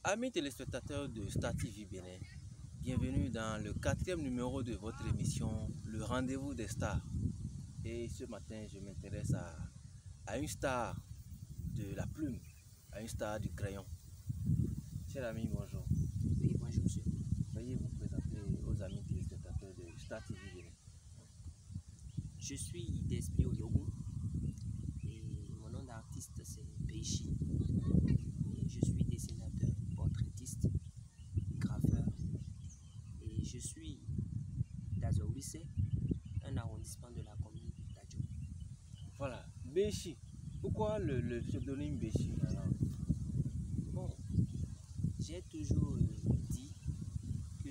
Amis téléspectateurs de Star TV Bénin, bienvenue dans le 4e numéro de votre émission Le Rendez-vous des Stars. Et ce matin, je m'intéresse à une star de la plume, à une star du crayon. Cher ami, bonjour. Oui, bonjour monsieur. Veuillez vous présenter aux amis téléspectateurs de Star TV Bénin. Je suis Despio Yogo et mon nom d'artiste c'est Beishi. Et je suis dessinateur, portraitiste, graffeur et je suis d'Azoulisse, un arrondissement de la commune d'Adjo. Voilà, Beishi. Pourquoi le pseudonyme Beishi alors? Bon, j'ai toujours dit que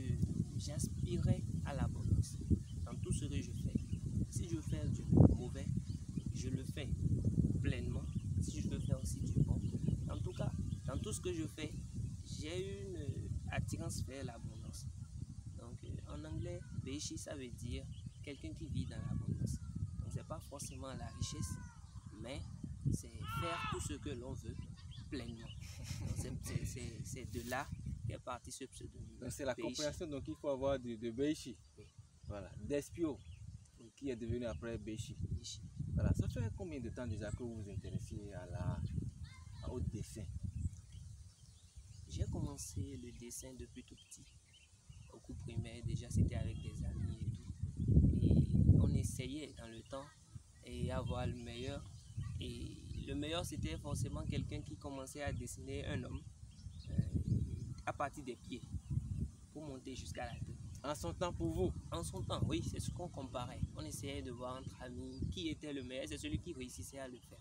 j'aspirais à l'abondance dans tout ce que je fais. Si je veux faire du mauvais, je le fais pleinement. Si je veux faire aussi du bon, en tout cas, dans tout ce que je fais, j'ai une attirance vers l'abondance. Donc, en anglais, Beishi, ça veut dire quelqu'un qui vit dans l'abondance. Donc, c'est pas forcément la richesse, mais c'est faire tout ce que l'on veut pleinement. C'est de là qu'est parti ce pseudonyme. Donc c'est la Beishi. compréhension donc il faut avoir de Beishi. Oui. Voilà, Despio, qui est devenu après Beishi. Beishi. Voilà, ça fait combien de temps déjà que vous vous intéressez au dessin? J'ai commencé le dessin depuis tout petit. Au cours primaire, déjà c'était avec des amis et tout. Et on essayait dans le temps et avoir le meilleur. Et le meilleur c'était forcément quelqu'un qui commençait à dessiner un homme à partir des pieds pour monter jusqu'à la tête. En son temps pour vous? En son temps, oui, c'est ce qu'on comparait. On essayait de voir entre amis qui était le meilleur, c'est celui qui réussissait à le faire.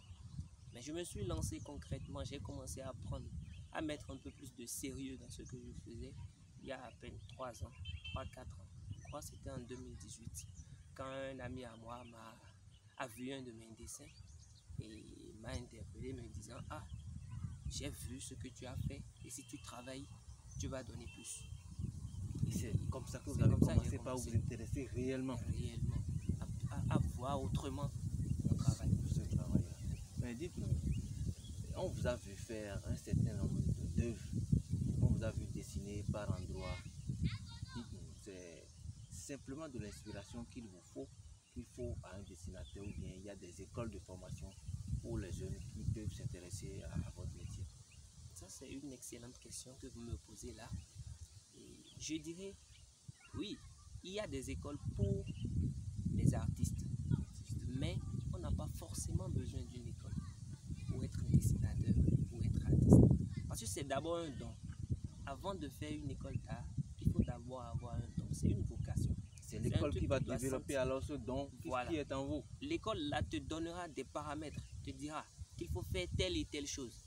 Mais je me suis lancé concrètement, j'ai commencé à apprendre, à mettre un peu plus de sérieux dans ce que je faisais il y a à peine 3 ans, 3-4 ans. Je crois que c'était en 2018, quand un ami à moi a vu un de mes dessins et m'a interpellé me disant « Ah, j'ai vu ce que tu as fait et si tu travailles, tu vas donner plus. » Et c'est comme ça que vous C'est avez comme ça que commencé j'ai par vous commencé. intéresser réellement À voir autrement mon travail. pour ce travail. Mais dites-nous, on vous a vu faire un certain nombre d'œuvres, on vous a vu dessiner par endroits. Dites-nous, c'est simplement de l'inspiration qu'il faut à un dessinateur, ou bien il y a des écoles de formation pour les jeunes qui peuvent s'intéresser à votre métier? Ça, c'est une excellente question que vous me posez là. Et je dirais, oui, il y a des écoles pour les artistes, mais on n'a pas forcément besoin d'une école pour être dessinateur, pour être artiste. Parce que c'est d'abord un don. Avant de faire une école d'art, il faut d'abord avoir un don. C'est une vocation. C'est l'école qui va doit développer sentir. alors ce don Voilà. qui est en vous. L'école là te donnera des paramètres, te dira qu'il faut faire telle et telle chose.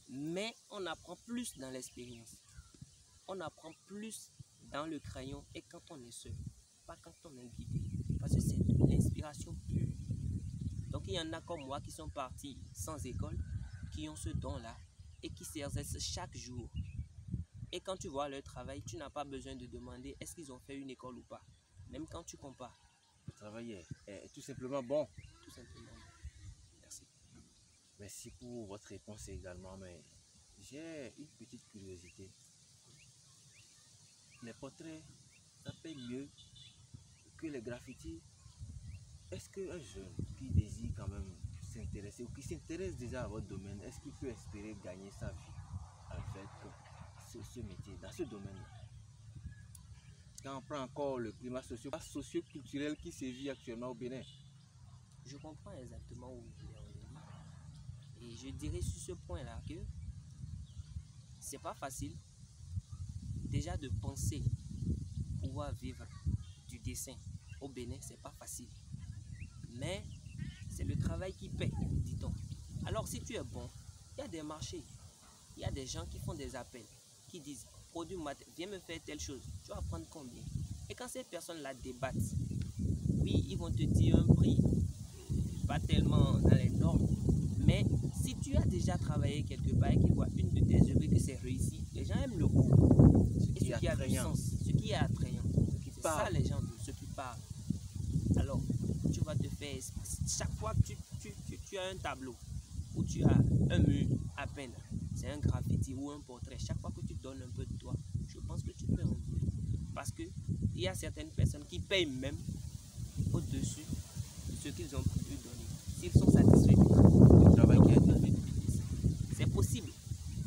Mais on apprend plus dans l'expérience. On apprend plus dans le crayon et quand on est seul, pas quand on est guidé. Parce que c'est de l'inspiration pure. Donc il y en a comme moi qui sont partis sans école, qui ont ce don-là et qui s'exercent chaque jour. Et quand tu vois leur travail, tu n'as pas besoin de demander est-ce qu'ils ont fait une école ou pas. Même quand tu compares, Le travail est tout simplement bon. tout simplement. Merci. Merci pour votre réponse également, mais j'ai une petite curiosité. Les portraits, ça paye mieux que les graffitis. Est-ce qu'un jeune qui désire quand même s'intéresser ou qui s'intéresse déjà à votre domaine, est-ce qu'il peut espérer gagner sa vie avec ce métier, dans ce domaine-là? Quand on prend encore le climat socio-culturel qui sévit actuellement au Bénin. Je comprends exactement où vous voulez en venir. Et je dirais sur ce point-là que c'est pas facile déjà de penser pouvoir vivre du dessin au Bénin, c'est pas facile. Mais c'est le travail qui paie, dit-on. Alors si tu es bon, il y a des marchés, il y a des gens qui font des appels, qui disent produit mat, viens me faire telle chose, tu vas prendre combien? Et quand ces personnes-là débattent, oui, ils vont te dire un prix pas tellement dans les normes, mais si tu as déjà travaillé quelque part et qu'ils voient une de tes œuvres que c'est réussi, les gens aiment le goût. Et ce qui a du sens, ce qui est attrayant, c'est ça les gens veulent, ce qui parle. Alors, tu vas te faire, chaque fois que tu as un tableau ou tu as un mur à peine, c'est un graffiti ou un portrait, chaque fois que tu donne un peu de toi, je pense que tu peux en vivre. Parce qu'il y a certaines personnes qui payent même au-dessus de ce qu'ils ont pu donner. S'ils sont satisfaits du travail qui a été fait depuis des années. C'est possible.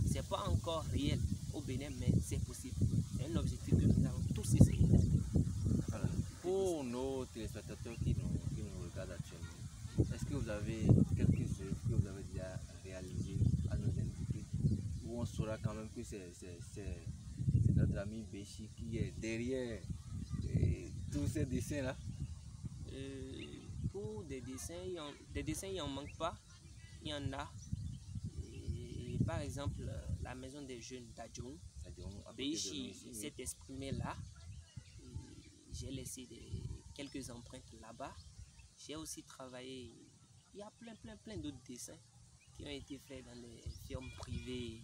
Ce n'est pas encore réel au Bénin, mais c'est possible. C'est un objectif que nous allons tous essayer. Voilà. Pour nos téléspectateurs qui nous regardent actuellement, est-ce que vous avez quelques œuvres que vous avez déjà réalisées à nous indiquer, où on saura quand même que c'est notre ami Béchi qui est derrière tous ces dessins-là? Pour des dessins, il n'y en manque pas. Il y en a. Et, par exemple, la maison des jeunes d'Adjoun, Béchi s'est exprimé là. J'ai laissé quelques empreintes là-bas. J'ai aussi travaillé. Il y a plein d'autres dessins qui ont été faits dans des firmes privées,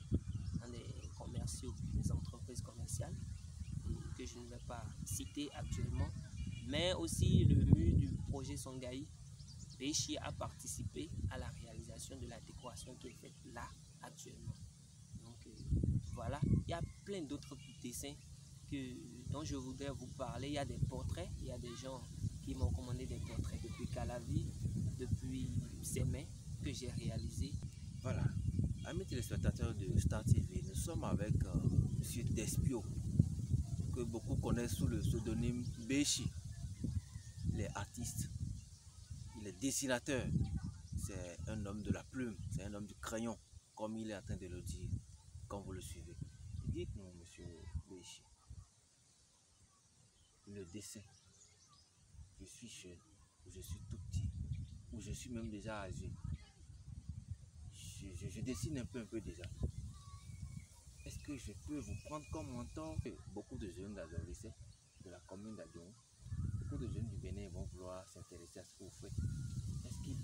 dans des commerciaux, des entreprises commerciales, que je ne vais pas citer actuellement. Mais aussi le mur du projet Songhai, Béchi a participé à la réalisation de la décoration qui est faite là actuellement. Donc voilà, il y a plein d'autres dessins dont je voudrais vous parler. Il y a des portraits, il y a des gens qui m'ont commandé des portraits depuis Calavi, depuis Sémé, que j'ai réalisé. Voilà, amis téléspectateurs de Star TV, nous sommes avec M. Despio, que beaucoup connaissent sous le pseudonyme Béchi. Il est artiste, il est dessinateur, c'est un homme de la plume, c'est un homme du crayon, comme il est en train de le dire, quand vous le suivez. Dites-nous, M. Béchi, le dessin, je suis jeune, ou je suis tout petit, ou je suis même déjà âgé. Je dessine un peu déjà. Est-ce que je peux vous prendre comme mentor? Beaucoup de jeunes d'adolescents de la commune d'Adjoun, beaucoup de jeunes du Bénin vont vouloir s'intéresser à ce que vous faites. Est-ce qu'ils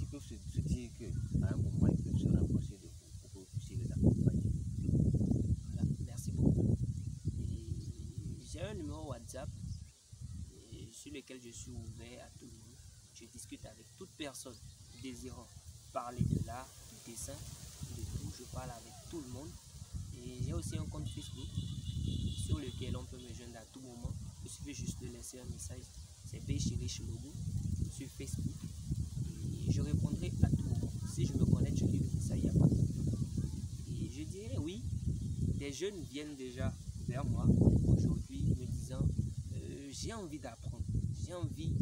peuvent se dire qu'à un moment ils peuvent se rapprocher de vous pour que vous puissiez les accompagner? Voilà, merci beaucoup. J'ai un numéro WhatsApp sur lequel je suis ouvert à tout le monde. Je discute avec toute personne désirant parler de l'art, du dessin, de tout. Je parle avec tout le monde. Et j'ai aussi un compte Facebook sur lequel on peut me joindre à tout moment. Il suffit juste de laisser un message. C'est Béchi Rich Logo sur Facebook. Et je répondrai à tout moment. Si je me connais, je lis le message, il n'y a pas de problème. Et je dirais oui, des jeunes viennent déjà vers moi aujourd'hui me disant j'ai envie d'apprendre, j'ai envie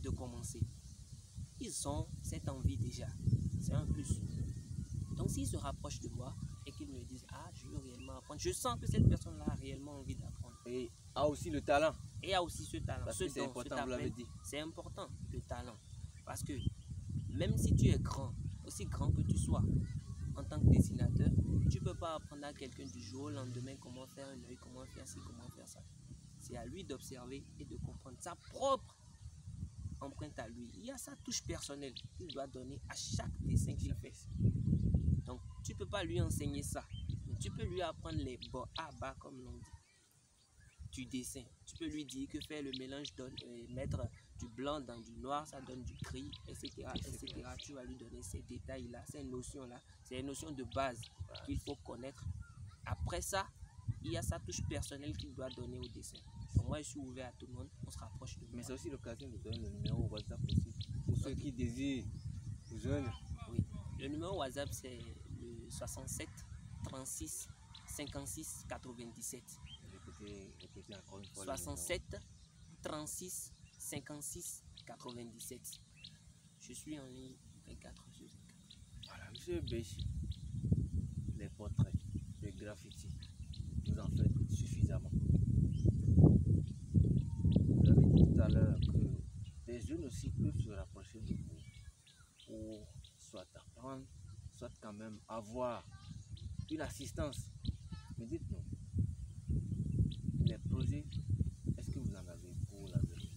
de commencer. Ils ont cette envie déjà, c'est un plus. Donc s'ils se rapprochent de moi et qu'ils me disent ah je veux réellement apprendre, je sens que cette personne-là a réellement envie d'apprendre. Et a aussi le talent. Et a aussi ce talent. Parce que c'est important, vous l'avez dit. C'est important, le talent. Parce que même si tu es grand, aussi grand que tu sois, en tant que dessinateur, tu ne peux pas apprendre à quelqu'un du jour au lendemain comment faire un œil, comment faire ci, comment faire ça. C'est à lui d'observer et de comprendre sa propre empreinte à lui. Il y a sa touche personnelle qu'il doit donner à chaque dessin qu'il fait. Donc, tu ne peux pas lui enseigner ça. Mais tu peux lui apprendre les bas comme l'on dit, du dessin. Tu peux lui dire que faire le mélange donne, mettre du blanc dans du noir, ça donne du gris, etc. Tu vas lui donner ces détails-là, ces notions-là. C'est les notions de base qu'il faut connaître. Après ça, il y a sa touche personnelle qu'il doit donner au dessin. Donc moi, je suis ouvert à tout le monde, on se rapproche de moi. Mais c'est aussi l'occasion de donner le numéro WhatsApp aussi, pour ceux qui désirent vous joindre. Oui, le numéro WhatsApp, c'est le 67 36 56 97. Répétez encore une fois. 67 36 56 97. Je suis en ligne 24 sur 24. Voilà, monsieur Béchi, les portraits, les graffitis, vous en faites suffisamment. Vous avez dit tout à l'heure que les jeunes aussi peuvent se rapprocher de vous pour soit apprendre, soit quand même avoir une assistance. Mais dites-nous, les projets, est-ce que vous en avez pour l'avenir?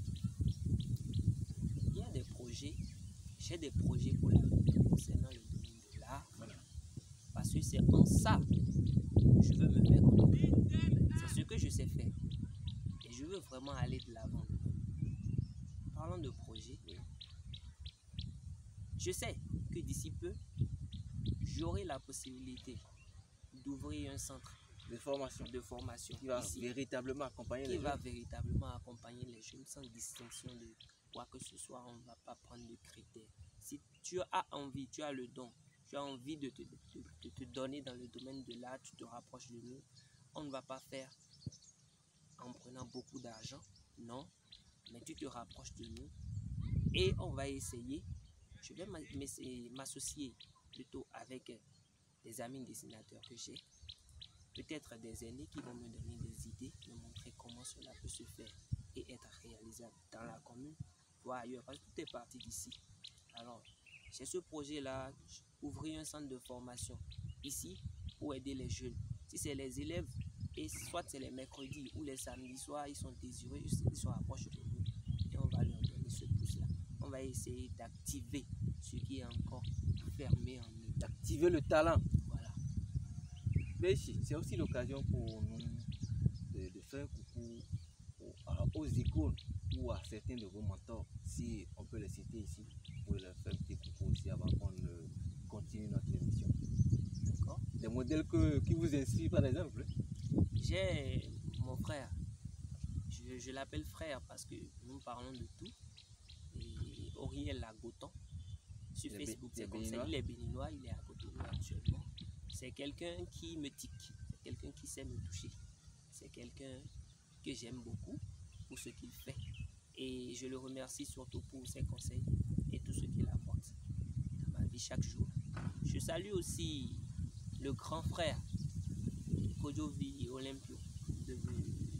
Il y a des projets, j'ai des projets pour l'avenir concernant le domaine de l'art. Voilà. Parce que c'est en ça que je veux me faire connaître. C'est ce que je sais faire. Et je veux vraiment aller de l'avant. Parlons de projets. Je sais que d'ici peu, j'aurai la possibilité d'ouvrir un centre de formation de formation qui va ici, véritablement accompagner les qui va jeunes. véritablement accompagner les jeunes sans distinction de quoi que ce soit. On ne va pas prendre de critères. Si tu as envie, tu as le don, tu as envie de te donner dans le domaine de l'art, tu te rapproches de nous. On ne va pas faire en prenant beaucoup d'argent, non, mais tu te rapproches de nous et on va essayer. Je vais m'associer plutôt avec des amis dessinateurs que j'ai, peut-être des aînés qui vont me donner des idées, me montrer comment cela peut se faire et être réalisable dans la commune, voire ailleurs, parce que tout est parti d'ici. Alors, j'ai ce projet-là, ouvrir un centre de formation ici pour aider les jeunes. Si c'est les élèves, et soit c'est les mercredis ou les samedis soirs, ils sont désireux, ils se rapprochent de nous et on va leur donner ce pouce-là. On va essayer d'activer ce qui est encore fermé en nous. D'activer le talent. Voilà. Mais c'est aussi l'occasion pour nous de faire coucou aux icônes ou à certains de vos mentors, si on peut les citer ici, pour leur faire un petit coucou aussi avant qu'on ne continue notre émission. D'accord. Des modèles qui vous inspirent par exemple. J'ai mon frère, je l'appelle frère parce que nous parlons de tout. Et Auriel Lagoton, sur Facebook, c'est comme ça. Il est béninois, il est à côté de nous actuellement. C'est quelqu'un qui me tique, c'est quelqu'un qui sait me toucher. C'est quelqu'un que j'aime beaucoup pour ce qu'il fait. Et je le remercie surtout pour ses conseils et tout ce qu'il apporte dans ma vie chaque jour. Je salue aussi le grand frère Kojovi Olympio,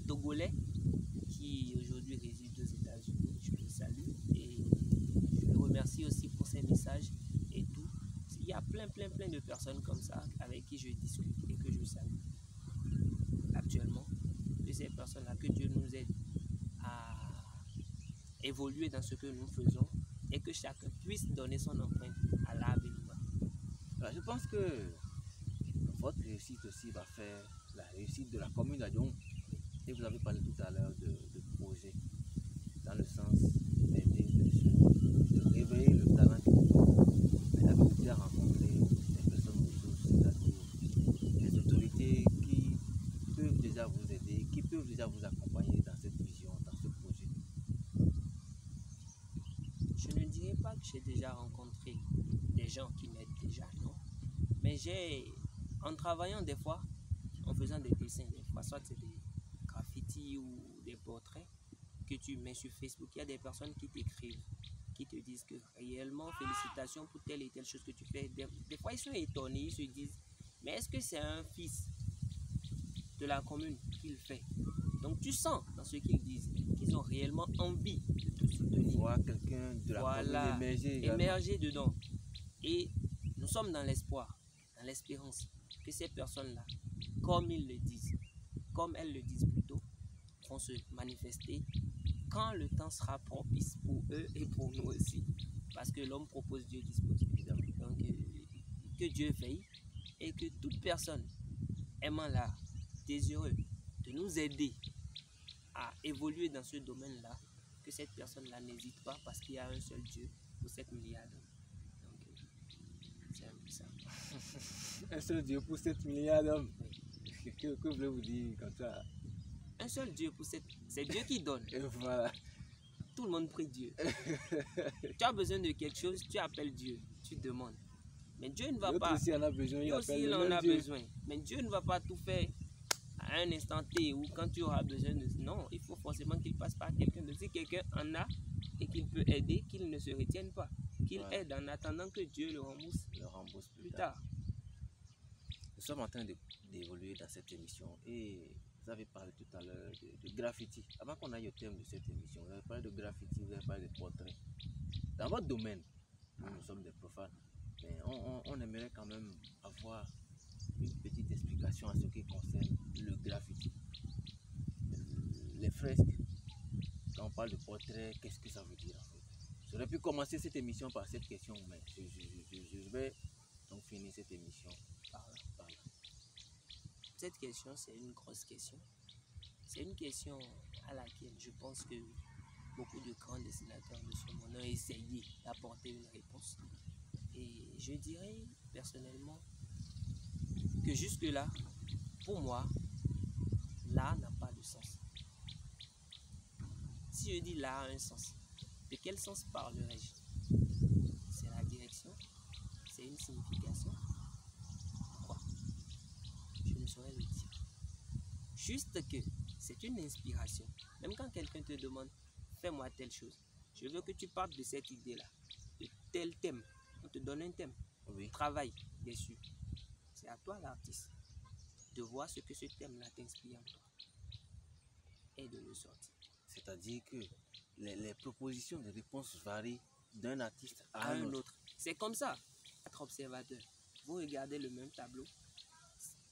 Togolais, qui aujourd'hui réside aux États-Unis. Je le salue et je le remercie aussi pour ses messages et tout. Il y a plein de personnes comme ça avec qui je discute et que je salue actuellement. De ces personnes-là, que Dieu nous aide à évoluer dans ce que nous faisons et que chacun puisse donner son empreinte à l'art béninois. Je pense que votre réussite aussi va faire la réussite de la commune d'Adjon. Et vous avez parlé tout à l'heure de projet dans le sens d'aider les jeunes, de réveiller le talent du monde. Mais avez-vous déjà rencontré des personnes ressources, c'est-à-dire des autorités qui peuvent déjà vous aider, qui peuvent déjà vous accompagner dans cette vision, dans ce projet? Je ne dirais pas que j'ai déjà rencontré des gens qui m'aident déjà, non. Mais en travaillant des fois, en faisant des dessins, des fois, soit c'est des graffitis ou des portraits que tu mets sur Facebook, il y a des personnes qui t'écrivent, qui te disent que réellement, félicitations pour telle et telle chose que tu fais. Des fois, ils sont étonnés, ils se disent, mais est-ce que c'est un fils de la commune qu'il fait? Donc tu sens dans ce qu'ils disent qu'ils ont réellement envie de te soutenir. Voir quelqu'un de la commune émerger dedans. Et nous sommes dans l'espoir, dans l'espérance que ces personnes-là, comme ils le disent, comme elles le disent plutôt, vont se manifester quand le temps sera propice pour eux et pour nous aussi. Parce que l'homme propose, Dieu dispose, évidemment. Donc que Dieu veille et que toute personne aimant l'art, désireux de nous aider à évoluer dans ce domaine-là, que cette personne-là n'hésite pas parce qu'il y a un seul Dieu pour 7 milliards d'hommes. Donc, c'est un peu ça. Un seul Dieu pour 7 milliards d'hommes. Oui. Que voulez-vous dire comme ça? Un seul Dieu pour 7... C'est Dieu qui donne. Et voilà. Tout le monde prie Dieu. Tu as besoin de quelque chose, tu appelles Dieu, tu demandes. Mais Dieu ne va pas... Aussi en a besoin, Lui aussi, il en a besoin. Mais Dieu ne va pas tout faire à un instant T ou quand tu auras besoin de... Non, il faut forcément qu'il passe par quelqu'un. Si quelqu'un en a et qu'il peut aider, qu'il ne se retienne pas. Qu'il aide en attendant que Dieu le rembourse plus tard. Nous sommes en train d'évoluer dans cette émission et vous avez parlé tout à l'heure de graffiti. Avant qu'on aille au terme de cette émission, vous avez parlé de graffiti, vous avez parlé de portraits. Dans votre domaine, nous sommes des profanes, mais on aimerait quand même avoir une petite explication à ce qui concerne le graffiti. Les fresques, quand on parle de portrait, qu'est-ce que ça veut dire en fait? J'aurais pu commencer cette émission par cette question, mais je vais donc finir cette émission par là. Cette question, c'est une grosse question. C'est une question à laquelle je pense que beaucoup de grands dessinateurs de ce monde ont essayé d'apporter une réponse. Et je dirais personnellement que jusque-là, pour moi, l'art n'a pas de sens. Si je dis l'art a un sens, de quel sens parlerai-je? C'est la direction? C'est une signification? Quoi? Je ne saurais le dire. Juste que c'est une inspiration. Même quand quelqu'un te demande, fais-moi telle chose, je veux que tu partes de cette idée-là, de tel thème. On te donne un thème. Oui. Travaille dessus. C'est à toi, l'artiste, de voir ce que ce thème-là t'inspire en toi et de le sortir. C'est-à-dire que les propositions de réponses varient d'un artiste à À un un autre. autre. C'est comme ça. Être observateur. Vous regardez le même tableau.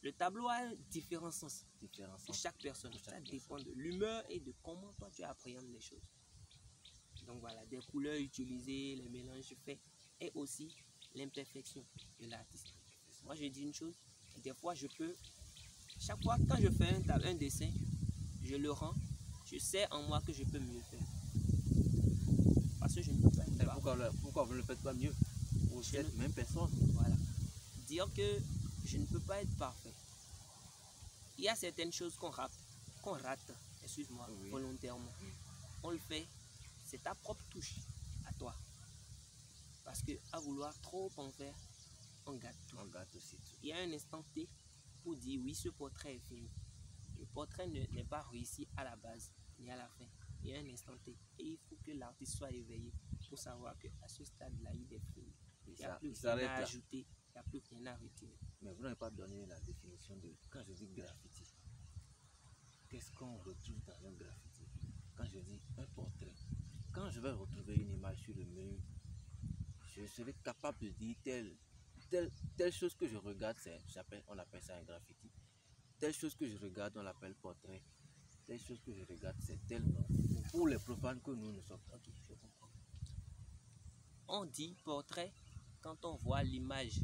Le tableau a un différent sens Différents pour sens. chaque personne. Pour chaque Ça personne. dépend de l'humeur et de comment toi tu appréhendes les choses. Donc voilà, des couleurs utilisées, les mélanges faits et aussi l'imperfection de l'artiste. Moi je dis une chose, des fois je peux, chaque fois quand je fais un dessin, je le rends, je sais en moi que je peux mieux faire. Parce que je ne peux pas être parfait. Pourquoi vous ne le faites pas mieux? Vous Je êtes ne- même personne. Voilà. Dire que je ne peux pas être parfait. Il y a certaines choses qu'on rate, excuse-moi, Oui. volontairement. On le fait, c'est ta propre touche à toi. Parce que à vouloir trop en faire, on gâte tout. On gâte aussi tout. Il y a un instant T pour dire oui, ce portrait est fini. Le portrait n'est pas réussi à la base ni à la fin. Il y a un instant T et il faut que l'artiste soit éveillé pour savoir qu'à ce stade-là, il est fini. Il n'y a plus Il rien s'arrête à là. ajouter, il n'y a plus rien à retirer. Mais vous n'avez pas donné la définition de quand je dis graffiti. Qu'est-ce qu'on retrouve dans un graffiti? Quand je dis un portrait, quand je vais retrouver une image sur le mur, je serai capable de dire telle chose que je regarde, on appelle ça un graffiti. Telle chose que je regarde, on l'appelle portrait. Telle chose que je regarde, c'est tel nom. Pour les profanes que nous sommes. Ok, je comprends. On dit portrait quand on voit l'image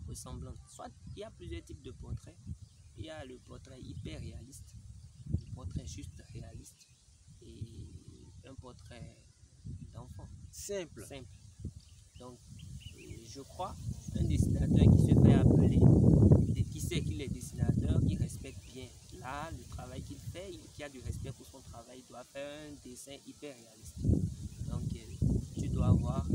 ressemblante. Soit il y a plusieurs types de portraits. Il y a le portrait hyper réaliste, le portrait juste réaliste et un portrait d'enfant Simple. simple. Donc, je crois, un dessinateur qui se fait appeler, et qui sait qu'il est dessinateur, qui respecte bien là le travail qu'il fait, qui a du respect pour son travail, doit faire un dessin hyper réaliste. Donc, tu dois voir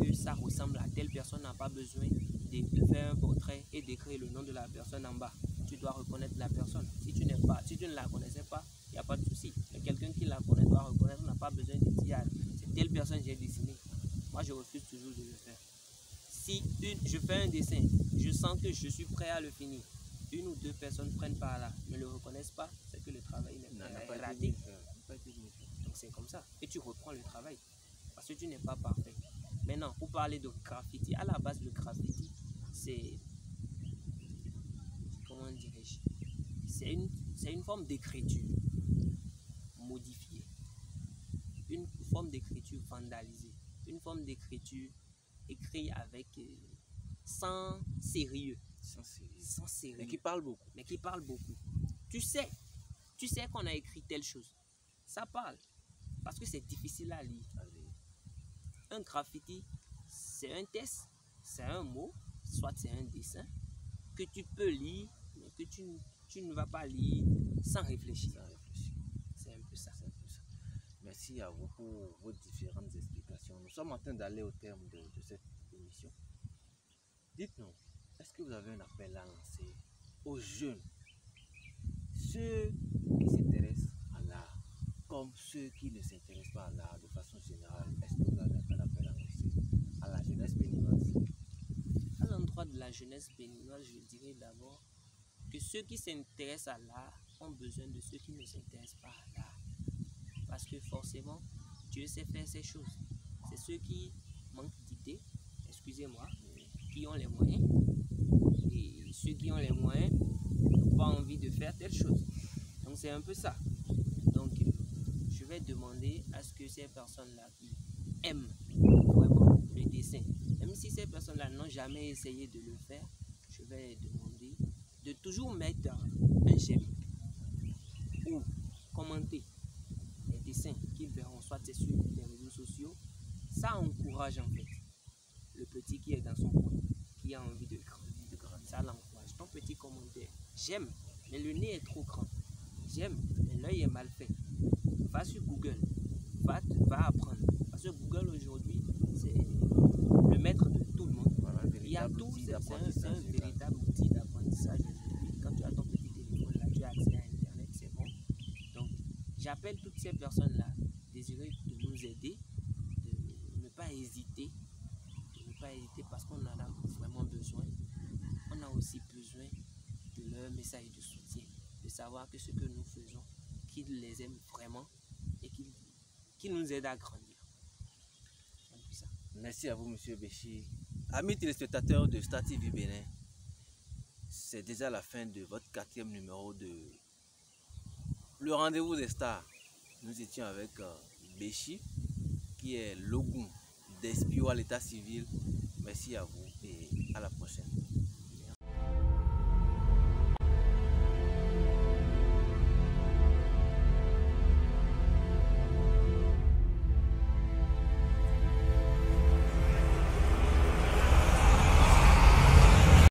que ça ressemble à telle personne, n'a pas besoin de faire un portrait et d'écrire le nom de la personne en bas. Tu dois reconnaître la personne. Si tu ne la connaissais pas, il n'y a pas de souci. Mais quelqu'un qui la connaît doit reconnaître, n'a pas besoin de dire c'est telle personne que j'ai dessiné. Moi, je refuse toujours de le faire. Si je fais un dessin, je sens que je suis prêt à le finir. Une ou deux personnes prennent par là, ne le reconnaissent pas, c'est que le travail n'est pas raté. Donc c'est comme ça. Et tu reprends le travail. Parce que tu n'es pas parfait. Maintenant, pour parler de graffiti, à la base, le graffiti, c'est... Comment dirais-je? C'est une forme d'écriture modifiée. Une forme d'écriture vandalisée. Une forme d'écriture écrite avec... sans sérieux. Sans sérieux. Mais qui parle beaucoup. Mais qui parle beaucoup. Tu sais qu'on a écrit telle chose. Ça parle. Parce que c'est difficile à lire. Un graffiti, c'est un texte, c'est un mot, soit c'est un dessin, que tu peux lire, mais que tu ne vas pas lire sans réfléchir. C'est un peu ça. Merci à vous pour vos différentes explications. Nous sommes en train d'aller au terme de cette émission. Dites-nous, est-ce que vous avez un appel à lancer aux jeunes, ceux qui s'intéressent à l'art, comme ceux qui ne s'intéressent pas à l'art de façon générale? Est-ce que vous avez un appel à lancer à la jeunesse béninoise? À l'endroit de la jeunesse béninoise, je dirais d'abord que ceux qui s'intéressent à l'art ont besoin de ceux qui ne s'intéressent pas à l'art. Parce que forcément, Dieu sait faire ces choses. C'est ceux qui manquent d'idées, excusez-moi, qui ont les moyens. Et ceux qui ont les moyens n'ont pas envie de faire telle chose. Donc c'est un peu ça. Donc je vais demander à ce que ces personnes-là qui aiment vraiment le dessin, même si ces personnes-là n'ont jamais essayé de le faire, je vais demander de toujours mettre un j'aime ou commenter les dessins qu'ils verront, soit c'est sur les réseaux sociaux. Ça encourage en fait le petit qui est dans son coin, qui a envie de grandir. Ça l'encourage. ton petit commentaire. J'aime, mais le nez est trop grand. J'aime, mais l'œil est mal fait. Va sur Google, va apprendre. Parce que Google aujourd'hui, c'est le maître de tout le monde. Voilà, Il y a tout, c'est un d'apprentissage. véritable outil d'apprentissage aujourd'hui. Quand tu as ton petit téléphone là, tu as accès à Internet, c'est bon. Donc, j'appelle toutes ces personnes-là désireuses de nous aider, de ne pas hésiter, parce qu'on en a vraiment besoin. On a aussi besoin de leur message de soutien, de savoir que ce que nous faisons, qu'ils les aiment vraiment et qu'ils nous aident à grandir. C'est ça. Merci à vous, Monsieur Béchi. Amis téléspectateurs de Star TV Bénin, c'est déjà la fin de votre 4e numéro de Le Rendez-vous des Stars. Nous étions avec Béchi, qui est l'Ogun d'Espio à l'état civil. Merci à vous et à la prochaine.